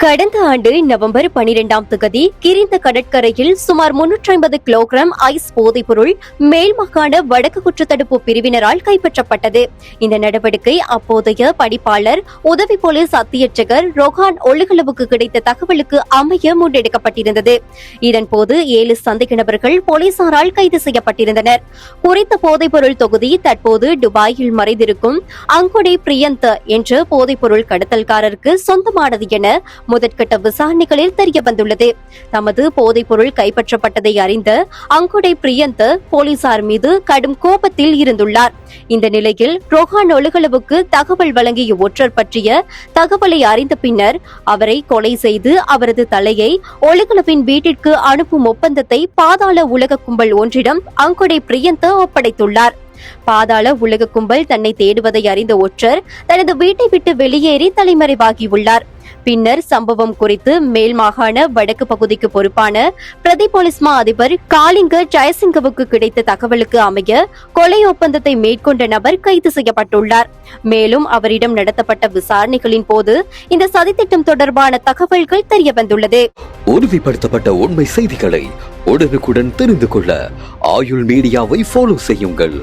கடந்த ஆண்டு நவம்பர் 12ஆம் தேதி கிரிந்த கடற்கரையில் சுமார் 350 கிலோகிராம் ஐஸ் போதைப்பொருள் மேல் மாகாண வடக்கு குற்றத்தடுப்பு பிரிவினரால் கைப்பற்றப்பட்டது. இந்த நடவடிக்கை அப்போதைய பணிப்பாளர் உதவி போலீஸ் அத்தியட்சகர் ரொஹான் ஒழுகலவுக்கு கிடைத்த தகவலுக்கு அமைய முன்னெடுக்கப்பட்டிருந்தது. இதன்போது 7 சந்தேக நபர்கள் போலீசாரால் கைது செய்யப்பட்டிருந்தனர். குறித்த போதைப்பொருள் தொகுதி தற்போது துபாயில் மறைந்திருக்கும் அங்குடே பிரியந்த் என்ற போதைப்பொருள் கடத்தல்காரருக்கு சொந்தமானது என முதற்கட்ட விசாரணைகளில் தெரிய வந்துள்ளது. தமது போதைப் பொருள் கைப்பற்றப்பட்டதை அறிந்த அங்குடை பிரியந்த் போலீசார் மீது கடும் கோபத்தில் இருந்துள்ளார். இந்த நிலையில் ரொஹான் ஒழுகலவுக்கு தகவல் வழங்கிய ஒற்றர் பற்றிய தகவலை அறிந்த பின்னர் அவரை கொலை செய்து அவரது தலையை ஒழுகலவின் வீட்டிற்கு அனுப்பும் ஒப்பந்தத்தை பாதாள உலக கும்பல் ஒன்றிடம் அங்குடை பிரியந்த் ஒப்படைத்துள்ளார். பாதாள உலக கும்பல் தன்னை தேடுவதை அறிந்த ஒற்றர் தனது வீட்டை விட்டு வெளியேறி தலைமறைவாகியுள்ளார். பின்னர் சம்பவம் குறித்து மேல் மாகாண வடக்கு பகுதிக்கு பொறுப்பான பிரதி போலீஸ் மா அதிபர் காலிங்க ஜெயசிங்கவுக்கு கிடைத்த தகவலுக்கு அமைய கொலை ஒப்பந்தத்தை மேற்கொண்ட நபர் கைது செய்யப்பட்டுள்ளார். மேலும் அவரிடம் நடத்தப்பட்ட விசாரணைகளின் போது இந்த சதித்திட்டம் தொடர்பான தகவல்கள் தெரியவந்துள்ளது. உறுதிப்படுத்தப்பட்ட உண்மை செய்திகளை உடனுக்குடன் தெரிந்து கொள்ள ஆயுள் மீடியாவை ஃபாலோ செய்யுங்கள்.